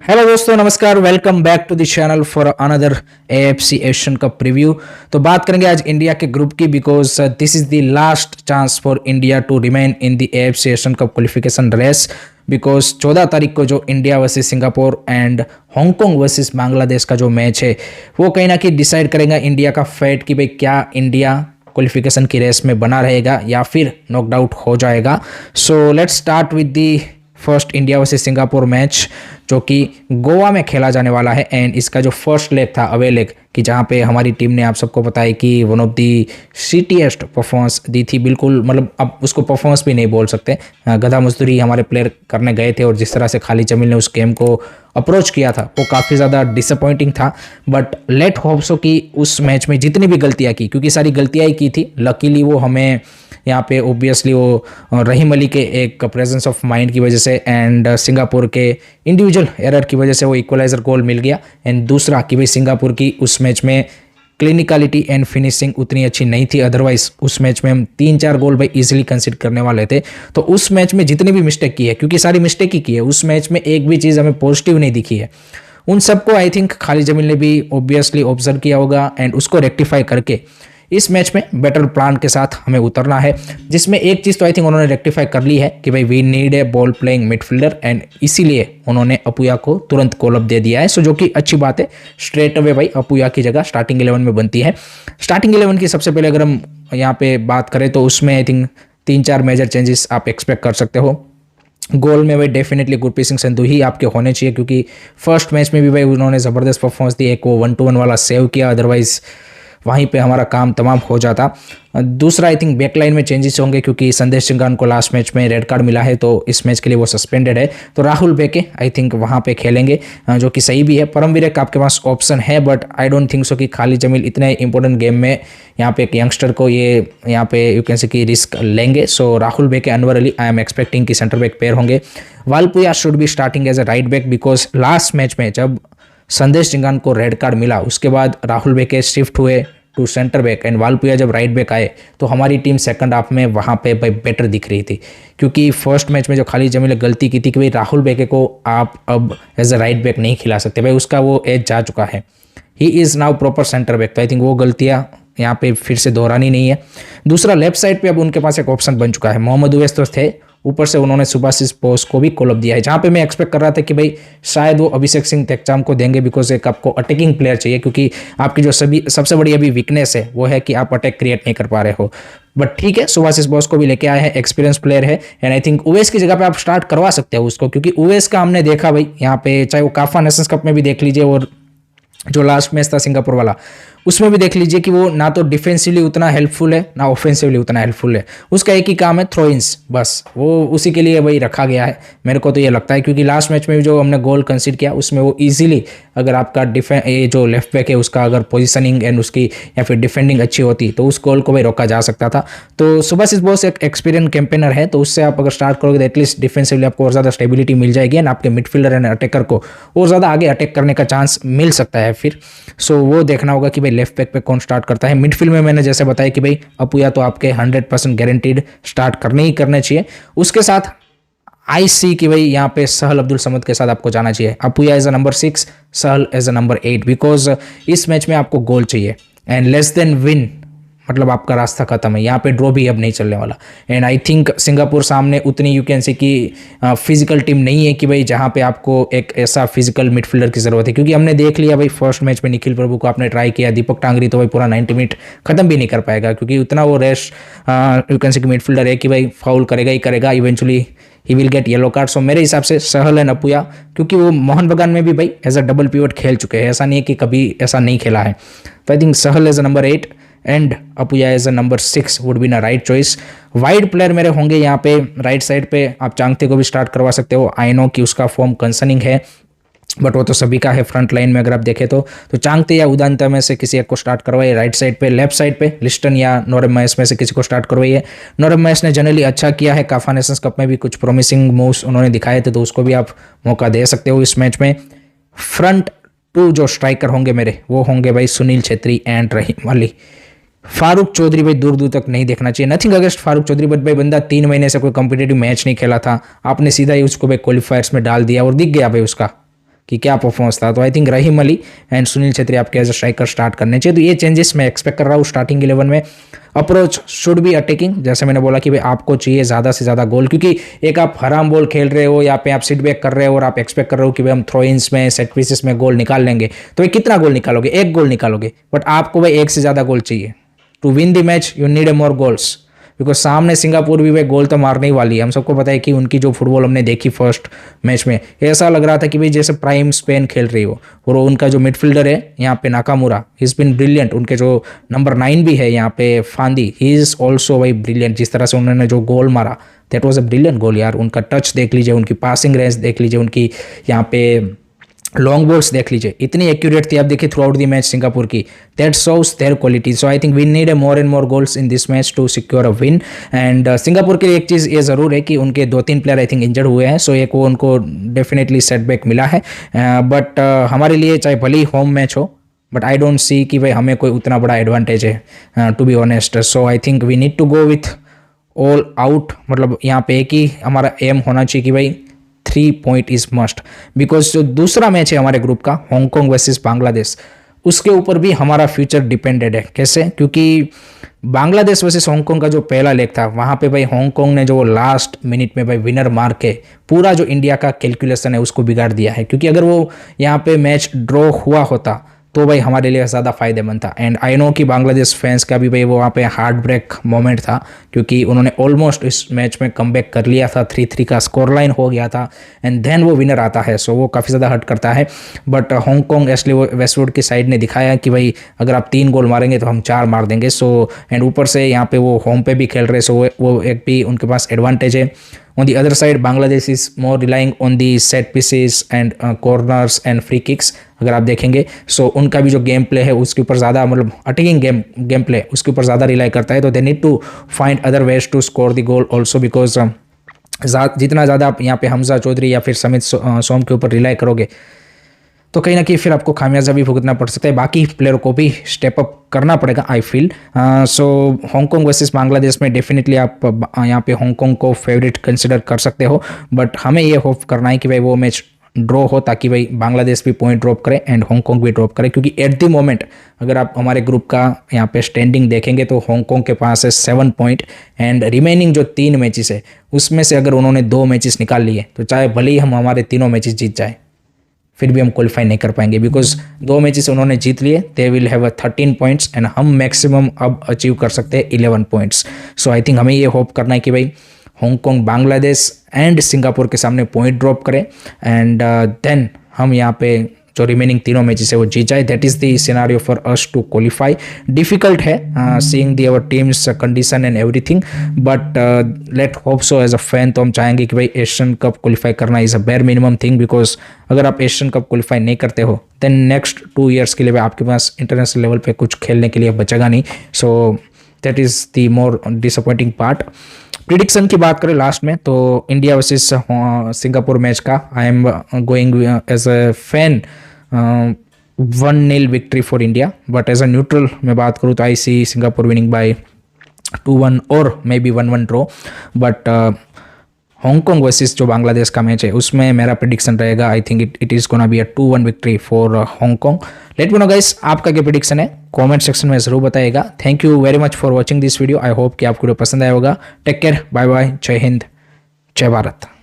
Hello दोस्तों, नमस्कार। Welcome back to the channel for another AFC Asian Cup preview. तो बात करेंगे आज इंडिया के ग्रुप की, because this is the last chance for India to remain in the AFC Asian Cup qualification race. Because 14 तारीख को जो India versus Singapore and Hong Kong versus Bangladesh का जो मैच है वो कहीं ना कहीं डिसाइड करेगा इंडिया का फेट कि भाई क्या इंडिया क्वालिफिकेशन की रेस में बना रहेगा या फिर नॉकड आउट हो जाएगा। So let's start with the first India versus Singapore match, जो कि गोवा में खेला जाने वाला है। एंड इसका जो फर्स्ट लेग था, अवे लेग, कि जहाँ पे हमारी टीम ने, आप सबको पता है कि वन ऑफ दी सीटीएस्ट परफॉर्मेंस दी थी। बिल्कुल, मतलब अब उसको परफॉर्मेंस भी नहीं बोल सकते, गधा मजदूरी हमारे प्लेयर करने गए थे। और जिस तरह से खालिद जमील ने उस गेम को अप्रोच किया था वो काफ़ी ज़्यादा डिसअपॉइंटिंग था। बट लेट होप सो कि उस मैच में जितनी भी गलतियाँ की, क्योंकि सारी गलतियाँ ही की थी, लकीली वो हमें यहाँ पे ओब्वियसली वो रहीम अली के एक प्रेजेंस ऑफ माइंड की वजह से एंड सिंगापुर के इंडिविजुअल एरर की वजह से वो इक्वलाइजर गोल मिल गया। एंड दूसरा कि भाई सिंगापुर की उस मैच में क्लिनिकलिटी एंड फिनिशिंग उतनी अच्छी नहीं थी, अदरवाइज उस मैच में हम 3-4 गोल भाई इजीली कंसीडर करने वाले थे। तो उस मैच में जितनी भी मिस्टेक की है, क्योंकि सारी मिस्टेक ही की है, उस मैच में एक भी चीज़ हमें पॉजिटिव नहीं दिखी है। उन सबको आई थिंक खालिद जमील ने भी ऑब्वियसली ऑब्जर्व किया होगा एंड उसको रेक्टिफाई करके इस मैच में बेटर प्लान के साथ हमें उतरना है। जिसमें एक चीज़ तो आई थिंक उन्होंने रेक्टिफाई कर ली है कि भाई we need a ball playing midfielder, and इसीलिए उन्होंने अपुया को तुरंत कॉल अप दे दिया है। सो जो कि अच्छी बात है, स्ट्रेट अवे भाई अपुया की जगह स्टार्टिंग 11 में बनती है। स्टार्टिंग 11 की सबसे पहले अगर हम यहाँ पे बात करें तो उसमें आई थिंक 3-4 मेजर चेंजेस आप एक्सपेक्ट कर सकते हो। गोल में भाई डेफिनेटली गुरप्रीत सिंह संधू ही आपके होने चाहिए, क्योंकि फर्स्ट मैच में भी भाई उन्होंने ज़बरदस्त परफॉर्मेंस दी। एक वो 1-2-1 वाला सेव किया, अदरवाइज वहीं पे हमारा काम तमाम हो जाता। दूसरा आई थिंक बैकलाइन में चेंजेस होंगे, क्योंकि संदेश सिंघान को लास्ट मैच में रेड कार्ड मिला है, तो इस मैच के लिए वो सस्पेंडेड है। तो राहुल बेके आई थिंक वहाँ पे खेलेंगे, जो कि सही भी है। परमवीर का आपके पास ऑप्शन है, but I don't think so कि खालिद जमील इतने इंपॉर्टेंट गेम में यहाँ पे एक यंगस्टर को ये यहाँ पे यू कैन से कि रिस्क लेंगे। So Rahul Bheke, Anwar Ali, I am expecting कि सेंटर बैक पेयर होंगे। Valpuia should be starting as a right back, because last match में जब संदेश सिंघान को रेड कार्ड मिला उसके बाद राहुल बेके शिफ्ट हुए टू सेंटर बैक एंड वालपुया जब राइट बैक आए तो हमारी टीम सेकंड हाफ में वहाँ पे भाई बेटर दिख रही थी। क्योंकि फर्स्ट मैच में जो खालिद जमील ने गलती की थी कि भाई राहुल बेके को आप अब एज अ राइट बैक नहीं खिला सकते, भाई उसका वो एज जा चुका है। He is now proper centre back. तो आई थिंक वो गलतियाँ यहाँ पे फिर से दोहरानी नहीं है। दूसरा, लेफ्ट साइड पे अब उनके पास एक ऑप्शन बन चुका है। मोहम्मद उवैस तो थे, ऊपर से उन्होंने सुभाशिष बोस को भी कॉल अप दिया है, जहाँ पे मैं एक्सपेक्ट कर रहा था कि भाई शायद वो अभिषेक सिंह तेक्चाम को देंगे, बिकॉज एक आपको अटैकिंग प्लेयर चाहिए, क्योंकि आपकी जो सबसे बड़ी अभी वीकनेस है वो है कि आप अटैक क्रिएट नहीं कर पा रहे हो। बट ठीक है, सुभाशिष बोस को भी लेके आए हैं, एक्सपीरियंस प्लेयर है। एंड आई थिंक उवैस की जगह पे आप स्टार्ट करवा सकते हो उसको, क्योंकि उवैस का हमने देखा भाई यहाँ पे, चाहे वो काफा नेशंस कप में भी देख लीजिए और जो लास्ट मैच था सिंगापुर वाला उसमें भी देख लीजिए कि वो ना तो डिफेंसिवली उतना हेल्पफुल है ना ऑफेंसिवली उतना हेल्पफुल है। उसका एक ही काम है, थ्रो इन्स, बस वो उसी के लिए वही रखा गया है। मेरे को तो ये लगता है, क्योंकि लास्ट मैच में भी जो हमने गोल कंसीड किया उसमें वो इजीली, अगर आपका ये जो लेफ्ट बैक है उसका अगर पोजीशनिंग एंड उसकी या फिर डिफेंडिंग अच्छी होती तो उस गोल को भाई रोका जा सकता था। तो सुभाशिष बोस एक एक्सपीरियंस कैंपेनर है, तो उससे आप अगर स्टार्ट करोगे तो एटलीस्ट डिफेंसिवली आपको और ज़्यादा स्टेबिलिटी मिल जाएगी एंड आपके मिडफील्डर एंड अटैकर को और ज़्यादा आगे अटैक करने का चांस मिल सकता है फिर। सो वो देखना होगा कि भाई लेफ्ट बैक पे कौन स्टार्ट करता है। मिडफील्ड में मैंने जैसे बताया कि भाई अपुया तो आपके 100% गारंटीड स्टार्ट करने ही करने चाहिए। उसके साथ आई सी कि भाई यहाँ पे सहल अब्दुल समद के साथ आपको जाना चाहिए। Apuia as a number 6, Sahal as a number 8, because इस मैच में आपको गोल चाहिए एंड लेस देन विन, मतलब आपका रास्ता खत्म है। यहाँ पे ड्रॉ भी अब नहीं चलने वाला। एंड आई थिंक सिंगापुर सामने उतनी यू कैन से कि फिजिकल टीम नहीं है कि भाई जहाँ पे आपको एक ऐसा फिजिकल मिडफील्डर की ज़रूरत है, क्योंकि हमने देख लिया भाई फर्स्ट मैच में निखिल प्रभु को आपने ट्राई किया, दीपक टांगरी तो भाई पूरा 90 मिनट खत्म भी नहीं कर पाएगा, क्योंकि उतना वो रेश यू कैन से कि मिडफील्डर है कि भाई फाउल करेगा ही करेगा, eventually he will get yellow card. So मेरे हिसाब से सहल एंड अपुया, क्योंकि वो मोहन बगान में भी भाई एज अ डबल पिवट खेल चुके हैं, ऐसा नहीं है कि कभी ऐसा नहीं खेला है। तो I think Sahal as a number 8 and Apuia as a number 6 would be ना राइट चॉइस। वाइड प्लेयर मेरे होंगे यहाँ पे राइट साइड पे, आप चांगते को भी स्टार्ट करवा सकते हो। आई नो कि उसका फॉर्म कंसर्निंग है, बट वो तो सभी का है फ्रंट लाइन में। अगर आप देखें तो चांगते या उदांता में से किसी एक को स्टार्ट करवाइए राइट साइड पे। लेफ्ट साइड पे लिस्टन या नोरेम महेश में से किसी को स्टार्ट करवाइए। नोरेम महेश ने जनरली अच्छा किया है, काफा नेशंस कप में भी कुछ प्रोमिसिंग मूव्स उन्होंने दिखाए थे, तो उसको भी आप मौका दे सकते हो इस मैच में। फ्रंट 2 जो स्ट्राइकर होंगे मेरे, वो होंगे भाई सुनील छेत्री एंड रहीम अली। फारूक चौधरी भाई दूर दूर तक नहीं देखना चाहिए। Nothing against Farooq Choudhary, but भाई बंदा 3 महीने से कोई कॉम्पिटेटिव मैच नहीं खेला था, आपने सीधा ही उसको भाई क्वालिफायर्स में डाल दिया और दिख गया भाई उसका कि क्या परफॉर्मेंस था। तो I think Rahim Ali and Sunil Chhetri आपके एज अ स्ट्राइकर स्टार्ट करने चाहिए। तो ये चेंजेस मैं एक्सपेक्ट कर रहा हूँ स्टार्टिंग 11 में। अप्रोच शुड बी अटैकिंग, जैसे मैंने बोला कि भाई आपको चाहिए ज़्यादा से ज़्यादा गोल, क्योंकि एक आप हराम बॉल खेल रहे हो या पे आप सिट बैक कर रहे हो और आप एक्सपेक्ट कर रहे हो कि भाई हम थ्रो इन्स में सेट पीसेस में गोल निकाल लेंगे, तो भाई कितना गोल निकालोगे? एक गोल निकालोगे, बट आपको भाई एक से ज़्यादा गोल चाहिए। To win the match you need a more goals, because सामने सिंगापुर भी भाई गोल तो मारने ही वाली है। हम सबको पता है कि उनकी जो फुटबॉल हमने देखी फर्स्ट मैच में, ऐसा लग रहा था कि भाई जैसे प्राइम स्पेन खेल रही हो। और उनका जो मिडफील्डर है यहाँ पे Nakamura, he is been brilliant. उनके जो नंबर 9 भी है यहाँ पे फांदी, ही इज़ ऑल्सो भाई ब्रिलियंट। जिस तरह से उन्होंने जो गोल मारा, दैट वॉज अ ब्रिलियंट गोल यार। उनका टच देख लीजिए, उनकी पासिंग रेंज देख लीजिए, उनकी यहाँ पे लॉन्ग बॉल्स देख लीजिए, इतनी एक्यूरेट थी। आप देखिए throughout the match Singapore की, that shows their quality. So I think we need a more and more goals in this match to secure a win. And Singapore के लिए एक चीज़ ये ज़रूर है कि उनके 2-3 प्लेयर आई थिंक इंजर्ड हुए हैं, सो एक वो उनको डेफिनेटली सेटबैक मिला है। बट हमारे लिए चाहे भले ही होम मैच हो, बट आई डोंट सी कि भाई हमें कोई उतना बड़ा एडवांटेज है to be honest. So I think we need to go with all out. मतलब यहाँ पे एक ही हमारा एम होना चाहिए कि भाई 3 पॉइंट इज मस्ट, बिकॉज जो दूसरा मैच है हमारे ग्रुप का हांगकांग वर्सेस बांग्लादेश, उसके ऊपर भी हमारा फ्यूचर डिपेंडेड है। कैसे? क्योंकि बांग्लादेश वर्सेस हांगकांग का जो पहला लेग था, वहाँ पे भाई हांगकांग ने जो लास्ट मिनट में भाई विनर मार के पूरा जो इंडिया का कैलकुलेशन है उसको बिगाड़ दिया है। क्योंकि अगर वो यहाँ पे मैच ड्रॉ हुआ होता तो भाई हमारे लिए ज़्यादा फायदेमंद था। एंड आई नो कि बांग्लादेश फैंस का भी भाई वो वहाँ पे हार्ट ब्रेक मोमेंट था, क्योंकि उन्होंने ऑलमोस्ट इस मैच में कमबैक कर लिया था, 3-3 का स्कोर लाइन हो गया था एंड देन वो विनर आता है। सो वो काफ़ी ज़्यादा हर्ट करता है। बट हांगकांग एसली वेस्टवुड की साइड ने दिखाया कि भाई अगर आप 3 गोल मारेंगे तो हम 4 मार देंगे। सो एंड ऊपर से यहाँ पे वो होम पे भी खेल रहे, सो वो एक भी उनके पास एडवांटेज है। On the other side, Bangladesh is more relying on the set pieces and corners and free kicks। अगर आप देखेंगे सो उनका भी जो गेम प्ले है उसके ऊपर ज़्यादा, मतलब अटैकिंग गेम प्ले उसके ऊपर ज़्यादा रिलाई करता है। तो they need to find other ways to score the goal also, because जितना ज़्यादा आप यहाँ पे हमजा चौधरी या फिर समित सोम के ऊपर रिलाई करोगे तो कहीं ना कहीं फिर आपको खामियाजा भी भुगतना पड़ सकता है। बाकी प्लेयर को भी स्टेप अप करना पड़ेगा I feel. So Hong Kong versus Bangladesh में डेफिनेटली आप यहाँ पे हांगकांग को फेवरेट कंसिडर कर सकते हो, बट हमें ये होप करना है कि भाई वो मैच ड्रॉ हो, ताकि भाई बांग्लादेश भी पॉइंट ड्रॉप करे एंड हांगकांग भी ड्रॉप करे। क्योंकि एट द मोमेंट अगर आप हमारे ग्रुप का यहाँ पे स्टैंडिंग देखेंगे तो हांगकांग के पास है 7 पॉइंट एंड रिमेनिंग जो 3 मैचेस है उसमें से अगर उन्होंने 2 मैचेस निकाल लिए तो चाहे भले ही हम हमारे तीनों मैचेस जीत जाए फिर भी हम क्वालिफाई नहीं कर पाएंगे, बिकॉज 2 मैचेस उन्होंने जीत लिए, they will have 13 points and हम मैक्सिमम अब अचीव कर सकते हैं 11 पॉइंट्स। सो आई थिंक हमें ये होप करना है कि भाई हांगकांग बांग्लादेश एंड सिंगापुर के सामने पॉइंट ड्रॉप करे एंड देन हम यहाँ पे जो रिमेनिंग 3 मैचेस है वो जीत जाए। That is the scenario for us to qualify. Difficult है seeing the our teams condition and everything, but let hope so. As a fan तो हम चाहेंगे कि भाई एशियन कप क्वालिफाई करना is a bare minimum thing, because अगर आप Asian cup qualify नहीं करते हो देन नेक्स्ट 2 ईयर्स के लिए आपके पास इंटरनेशनल लेवल पे कुछ खेलने के लिए बचेगा नहीं। So that is the more disappointing part. Prediction की बात करें लास्ट में तो इंडिया वर्सेस सिंगापुर मैच का I am going as a fan 1-0 victory for India, but as a neutral मैं बात करूँ तो I see Singapore winning by 2-1 और maybe 1-1 draw. But Hong Kong versus जो बांग्लादेश का मैच है उसमें मेरा प्रिडिक्शन रहेगा, I think it is gonna be a 2-1 victory for Hong Kong. Let me know guys आपका क्या प्रिडिक्शन है, कमेंट सेक्शन में जरूर बताइएगा। Thank you very much for watching this video. I hope कि आपको वीडियो पसंद आया होगा। टेक केयर, बाय बाय, जय हिंद, जय भारत।